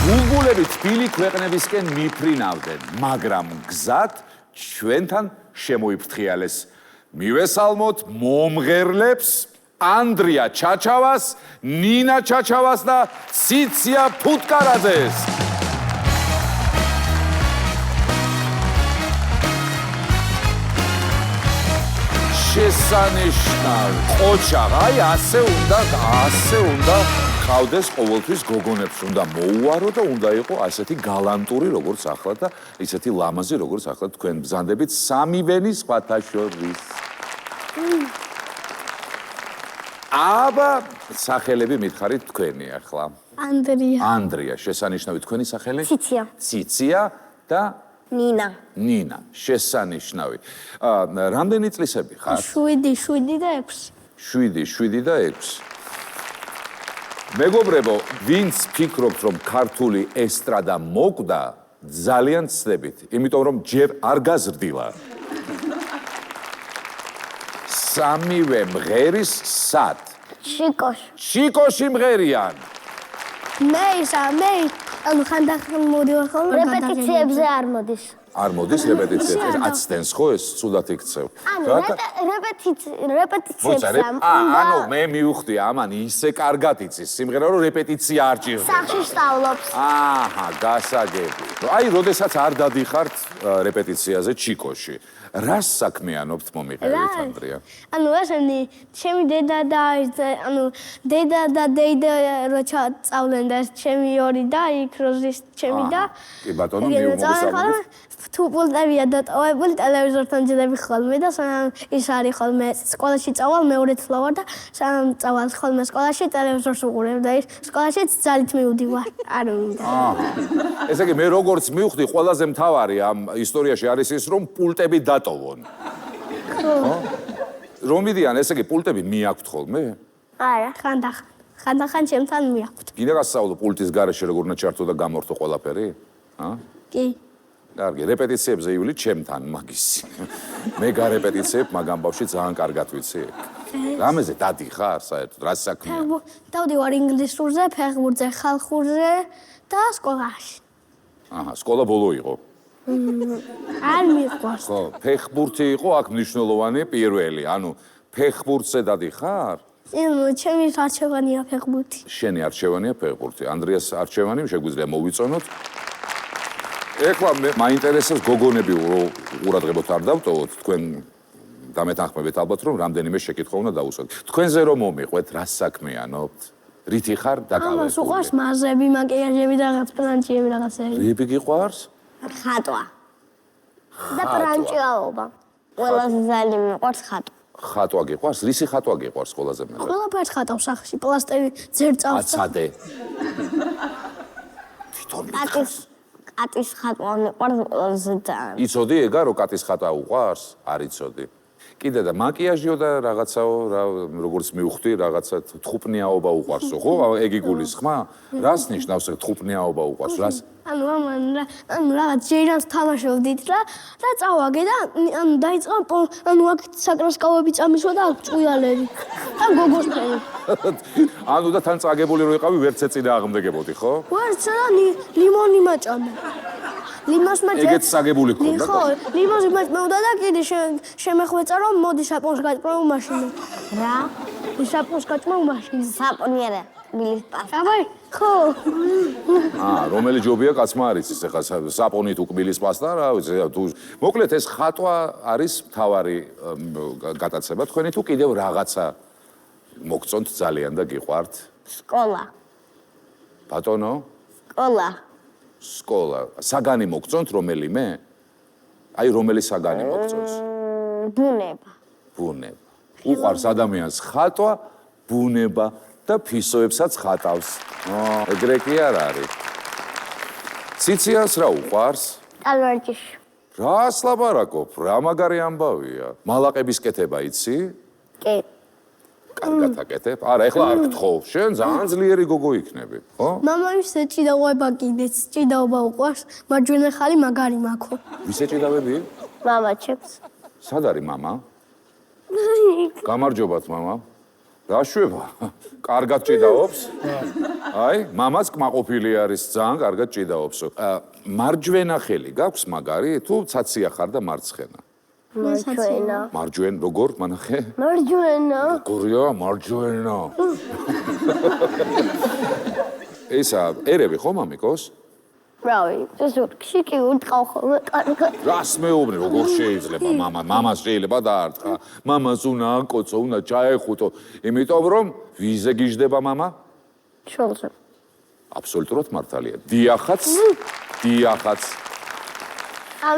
ბულბულები თბილი ქვეყნებისკენ მიფრინავდნენ, მაგრამ გზად ჩვენთან შემოიფრთხიალეს. მივესალმოთ მომღერლებს ანდრია ჩაჩავას, ნინა ჩაჩავას და ციცია ფუტკარაძეს. შესანიშნავი ყოჩაღ, აი ასე უნდა ყავდეს ყოველთვის გოგონებს, უნდა მოუარო და უნდა იყო ასეთი გალანტური როგორც ახლა და ისეთი ლამაზი როგორც ახლა თქვენ ბრძანდებით სამივენი სხვათა შორის. აბა სახელები მითხარით თქვენი ახლა. ანდრია, შესანიშნავი თქვენი სახელი? ციცია და ნინა. ნინა, შესანიშნავი. რამდენი წლისები ხარ? 7 და 6. 7 და 6. მეგობრებო, ვინც ფიქრობთ, რომ ქართული ესტრადა მოკვდა, ძალიან ცდებით, იმიტომ რომ ჯერ არ გაზრდილა. სამივე მღერის სად? შიკოში მღერიან. მე ანუ ხანდახან მოდივარ ხოლმე რეპეტიციებზე არ მოდის. არ მოდის რეპეტიციებზე? აცდენს ხო ეს ცუდად იქცევ. რეპეტიციებზე. ანუ მე მივხვდი ამან ისე კარგად იცის სიმღერა რომ რეპეტიცია არ ჭირდება. სახში სწავლობს. აჰა, გასაგები. აი, როდესაც არ დადიხართ რეპეტიციაზე ჩიკოში, რას საქმიანობთ მომიყევით ანდრია? ანუ ესენი ჩემი დედა და დედა და დეიდა რო წავლენ და ჩემი ორი და იქ როზის ჩემი და კი ბატონო, მოგესალმებით. თუ პულტებია დატოვებული ტელევიზორთან ჯდები ხოლმე და სანამ ის არის ხოლმე სკოლაში წავალ მეორე თვლა ვარ და სანამ წავალ ხოლმე სკოლაში ტელევიზორს უყურებ და ის სკოლაშიც ძალით მივდივარ. არ მინდა. ესე იგი მე როგორც მივხვდი, ყველაზე მთავარი ამ ისტორიაში არის ის, რომ პულტები დატოვონ. რომ მიდიან, ესე იგი პულტები მიაქვთ ხოლმე? არა, ხანდახან ჩემთან მიაქვთ. კიდე გასწავლო პულტის გარეშე როგორ უნდა ჩართო და გამორთო ყველაფერი? კი. კარგი, რეპეტიციებზე ივალი ჩემთან მაგისი. მე გარეპეტიციებ მაგ ამბავში ძალიან კარგად ვიცი. რამეზე დადიხარ საერთოდ, რა საქმეა? დავდივარ ინგლისურზე, ფეხბურთზე, ხალხურზე და სკოლაში. აჰა, სკოლა ბოლო იყო. არ მიყვარს. ხო, ფეხბურთი იყო აქ მნიშვნელოვანი პირველი. ანუ ფეხბურთზე დადიხარ? ჩემი არჩევანია ფეხბურთი. შენი არჩევანია ფეხბურთი. ანდრიას არჩევანი შეგვიძლია მოვიწონოთ. ეხლა მაინტერესებს გოგონები ყურადღებოთ არ დავტოვოთ თქვენ დამეთანხმებით ალბათ რომ რამდენიმე შეკითხვა უნდა დავუსვათ. თქვენზე რომ მომიყვეთ, რა საქმიანობთ? რითი ხარ დაკავებული? ამას უყვარს მაზები, მაკიაჟები და რაღაც პრანჭიები რაღაცები. რიბი გიყვარს? ხატვა. და პრანჭიაობა. ყველაზე ძალიან მიყვარს ხატვა. ხატვა გიყვარს? რისი ხატვა გიყვარს ყველაზე მეტად? ყველაფერს ხატავს სახში, პლასტერი ძერწავს. აცადე. თვითონ მითხარ? კატის ხატვა მიყვარს ყველაზე ძალიან. იცოდი ეგა რომ კატის ხატვა უყვარს? არ იცოდი. კიდე და მაკიაჟიო და რაღაცაო, როგორც მივხვდი, რაღაცა თხუპნიაობა უყვარსო, ხო? ეგ იგულისხმა? რას ნიშნავს ეგ თხუპნიაობა უყვარს? რას? ანუ რაღაც ჯერანს თამაშობდით და წავაგე და დაიწყო აქ საკრასკავები წამისვა და აქ ჭუიალები და გოგოს ფერი. ანუ და თან წაგებული რო იყავი ვერც ეწინააღმდეგებოდი, ხო? ვერც და ლიმონი მაჭამე. ლიმონს მაჭამე. ეგეც საგებული ქონდა. ხო, ლიმონს მაჭმევდა და კიდე შემეხვეწა რომ მოდი საპონს გაჭმევ მაშინე. რა? საპონს გაჭმევ მაშინე. საპონი არა. მილის პასტა. აბა, ხო. რომელი ჯობია კაცმა არის ის ახლა საპონით უკბილის პასტა რა ვიცი თუ მოკლედ ეს ხატვა არის მთავარი გატაცება თქვენი თუ კიდევ რაღაცა მოგწონთ ძალიან და გიყვართ? სკოლა. ბატონო? სკოლა. საგანი მოგწონთ რომელიმე? აი რომელი საგანი მოგწონს? ბუნება. უყვარს ადამიანს ხატვა, ბუნება და ფისოებსაც ხატავს. ეგრე კი არ არის. ციციას რა უყვარს? ტალვარჯიში. რას ლაპარაკობ? რა მაგარი ამბავია? მალაყების კეთება იცი? კი. კარგად აკეთებ? არა, ეხლა არ გთხოვ. შენ ძალიან ძლიერი გოგო იქნები, ხო? მამამის ეჭიდაობა კიდეც, ჭიდაობა უყვარს, მარჯვენა ხალი მაგარი მაქვს. ვის ეჭიდავები? მამა ჩემს. სად არის მამა? გამარჯობათ მამა. დაშვება. კარგად ჭიდაობს. აი, მამაც კმაყოფილი არის, ძალიან კარგად ჭიდაობს. მარჯვენა ხელი გაქვს მაგარი, თუ ცაცია ხარ და მარცხენა? მარჯვენა. მარჯვენ, როგორ მანახე? მარჯვენა. გორია, მარჯვენა. ესა ერები ხო მამიკოს? რავი, ზურგში კი უტყავ ხოლმე კარგად. რას მეუბნე, როგორ შეიძლება მამას შეიძლება დაარტყა? მამას უნდა აკოცო, უნდა ჩაეხუტო, იმიტომ რომ ვიზე გიждდება მამა? შოლზე. აბსოლუტურად მართალია. დიახაც.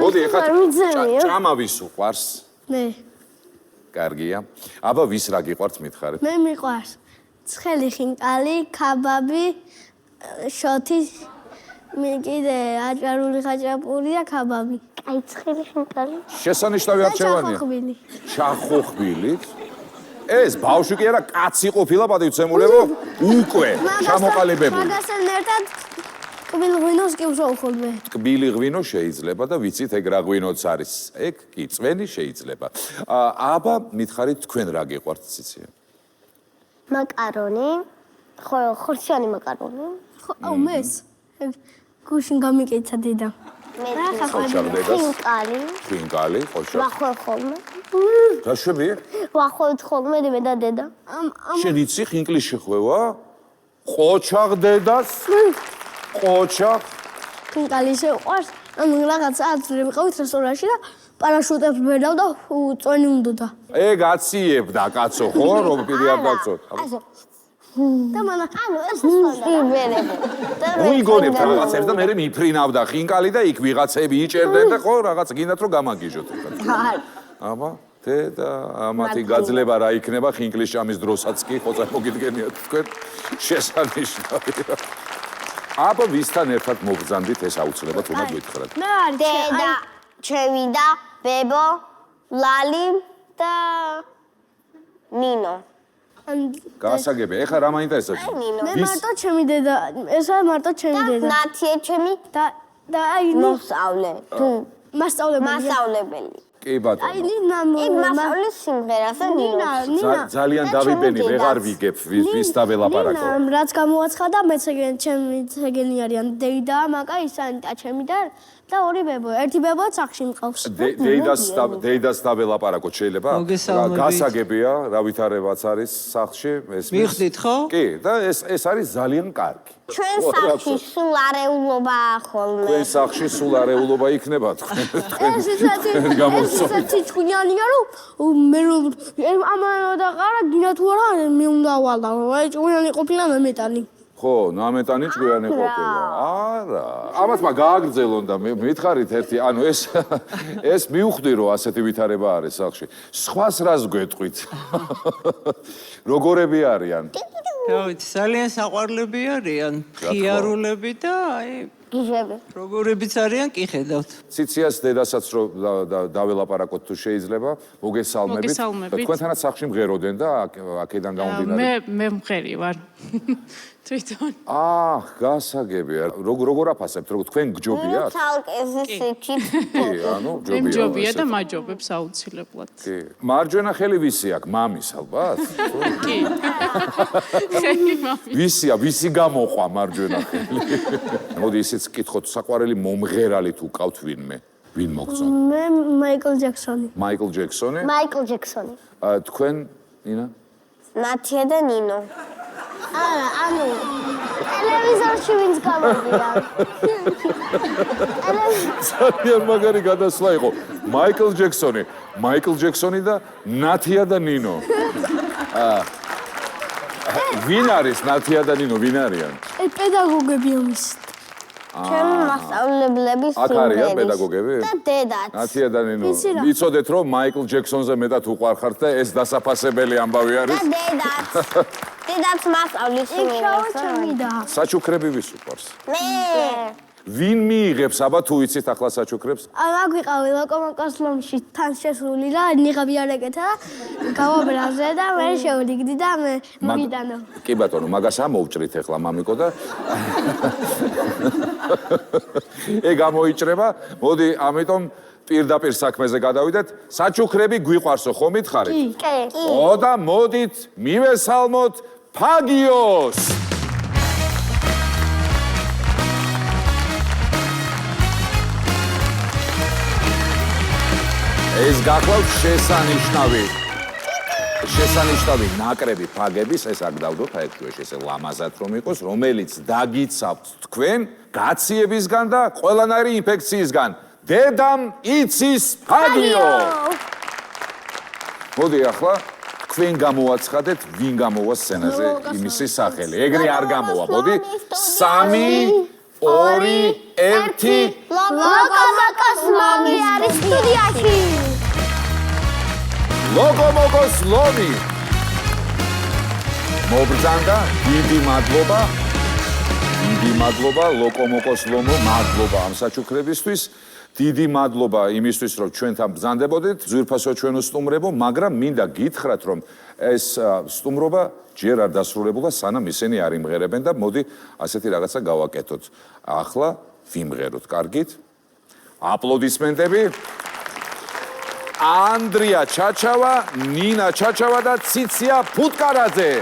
მოდი ეხლა ჭამა ვის უყვარს? მე კარგია. აბა ვის რა გიყვართ მითხარით? მე მიყვარს ცხელი ხინკალი, ქაბაბი, შოთი, მე კიდე აჭარული ხაჭაპური და ქაბაბი. აი ცხელი ხინკალი. შესანიშნავი არჩევანია. ჩახოხბილი. ჩახოხბილი. ეს ბავშვი კი არა, კაცი ყოფილა პატივცემულებო, უკვე ჩამოყალიბებული. მაგასთან ერთად კბილ ღვინოს კი ვსვამ ხოლმე. კბილი ღვინო შეიძლება და ვიცით ეგ რა ღვინოც არის. ეგ კი წვენი შეიძლება. აბა მითხარით თქვენ რა გიყვართ ციცია? მაკარონი. ხო, ხორციანი მაკარონი. აუ მეც გუშინ გამიკეცა დედა. მე ხოჭარდებას. ხინკალი, ხოჭა. ვახვალ ხოლმე. დაშვები? ვახვალთ ხოლმე მე და დედა. შენ იცი ხინკლის შეხვევა? ყოჩაღ დედას? ყოჩაღ? ხინკალი შეყვარს, ანუ რაღაცა აწრე ვიყავით რესტორანში და პარაშუტებს ვერდავ და წვენი უნდოდა. ეგ აციებდა კაცო, ხო, რომ პირი არ დაწოთ. და მანა ანუ ეს ისვერები. უიგონებთ რაღაცებს და მე მიფრინავდა ხინკალი და იქ ვიღაცები იჭერდნენ და ხო რაღაც გინდათ რომ გამაგიჟოთ. აბა და ამათი გაძლება რა იქნება ხინკლის ჭამის დროსაც კი ხო წარმოგიდგენიათ თქვენ შესანიშნავია. აბა ვისთან ერთად მოგზანდით ეს აუცილებლად უნდა გითხრათ. მე არის დედა, ჩემი და ბებო, ლალი და ნინო. გასაგები, ეხლა რა მაინტერესებს? მე მარტო ჩემი დედა, ესა მარტო ჩემი და დედა. ნათია ჩემი და აი მოსავლე. თუ მასწავლებელი. მასწავლებელი. კი ბატონო. აი ნინა იქ მასწავლის სიმღერას და ნინო. ძალიან დავიბენი, ვეღარ ვიგებ ვის დაველაპარაკო. ნინა რაც გამოაცხადა მეც ჩემი ცეგენი არიან დეიდა, მაკა ისანიტა ჩემი და ორი ბებო, ერთი ბებო სახში მყავს. დეიდას დაველაპარაკოთ შეიძლება? გასაგებია, რა ვითარებაც არის სახში, ეს მიხდით ხო? კი, და ეს არის ძალიან კარგი. ჩვენ სახში სულ არეულობა ხოლმე. თქვენ სახში სულ არეულობა იქნება თქვენ. ეს ისეთი ჭკვიანია რომ მე ამან და ყარა გინა თუ არა მე უნდა ვალდა აი ჭკვიანი ყოფილა მემეტანი ხო, ნამეტანი ჭკვიანი ყოფილა. არა, ამათ გააგრძელონ და მითხარით ერთი, ანუ ეს მივხვდი რომ ასეთი ვითარება არის სახში. სხვას რას გვეტყვით? როგორები არიან? რა ვიცი, ძალიან საყვარლები არიან, ხიარულები და აი გიჟები. როგორებიც არიან, კი ხედავთ. ციციას დედასაც რომ დაველაპარაკოთ თუ შეიძლება, მოგესალმებით. თქვენთანაც სახში მღეროდნენ და აქედან გამომდინარე. მე მღერი ვარ. თვითონ. გასაგებია. როგორ აფასებთ, როგორ თქვენ გჯობიათ? თალკ ეს ჩიპ. კი, ანუ მე მჯობია და მაჯობებს აუცილებლად. კი. მარჯვენა ხელი ვისი აქვს? მამის ალბათ? კი. ხელი მამის. ვისია, ვისი გამოყვა მარჯვენა ხელი? მოდი ისიც კითხოთ, საყვარელი მომღერალი თუ ყავთ ვინმე? ვინ მოგწონთ? მე მაიკლ ჯექსონი. მაიკლ ჯექსონი? მაიკლ ჯექსონი. თქვენ, ნინა? ნათია და ნინო. არა, ანუ ტელევიზორში ვინც გამოდიან. ძალიან მაგარი გადასვლა იყო. მაიკლ ჯექსონი და ნათია და ნინო. ვინ არის ნათია და ნინო, ვინ არიან? პედაგოგები ამის. ჩემი მასწავლებლების აქ არიან პედაგოგები? და დედაც. ნათია და ნინო. ვიცოდეთ რომ მაიკლ ჯექსონზე მეტად უყვარხართ და ეს დასაფასებელი ამბავი არის. და დედაც. დედაც მასწავლის იქშავა ჩემი და. საჩუქრები ვის უყვარს? მე. ვინ მიიღებს აბა თუ იცით ახლა საჩუქრებს? აქ ვიყავი ლოკომაკოსლომში თან შესული და ნიღაბი არ ეკეთა და გავაბრაზე და მე შევდიგდი და მე მოგიტანა. კი ბატონო, მაგას ამოვჭრით ახლა მამიკო და ეგ გამოიჭრება. მოდი, ამიტომ პირდაპირ საქმეზე გადავიდეთ. საჩუქრები გვიყვარსო, ხო მითხარით? კი. ო და მოდით მივესალმოთ ფაგიოს. ეს გახლავთ შესანიშნავი ნაკრები ფაგების, ეს აქ დავდოთ, აი ეს ესე ლამაზად რომ იყოს, რომელიც დაგიცავთ თქვენ გაციებისგან და ყველანაირი ინფექციისგან. დედამ იცის ფაგიო. მოდი ახლა თქვენ გამოაცხადეთ, ვინ გამოვა სცენაზე იმისი სახელი. ეგრე არ გამოვა. მოდი 3, 2, 1. ლოკომოკოს ლომი არის სტუდიაში. ლოკომოკოს ლომი. მობრძანდა, დიდი მადლობა. დიდი მადლობა ლოკომოკოს ლომო, მადლობა ამ საჩუქრებისთვის. დიდი მადლობა იმისთვის, რომ ჩვენთან ბრძანდებოდით, ძვირფასო ჩვენ უსტუმრებო, მაგრამ მინდა გითხრათ, რომ ეს სტუმრობა ჯერ არ დასრულებულა, სანამ ისინი არ იმღერებენ და მოდი ასეთი რაღაცა გავაკეთოთ. ახლა ვიმღეროთ, კარგით? აპლოდისმენტები. ანდრია ჩაჩავა, ნინა ჩაჩავა და ციცია ფუტკარაძე.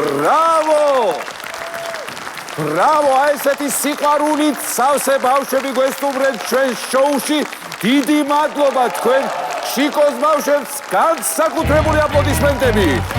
ბრავო! ბრავო, აი ესეთი სიყვარულით სავსე ბავშვები გვესტუმრეთ ჩვენ შოუში. დიდი მადლობა თქვენ შიკოს ბავშვებს განსაკუთრებული აპლოდისმენტები.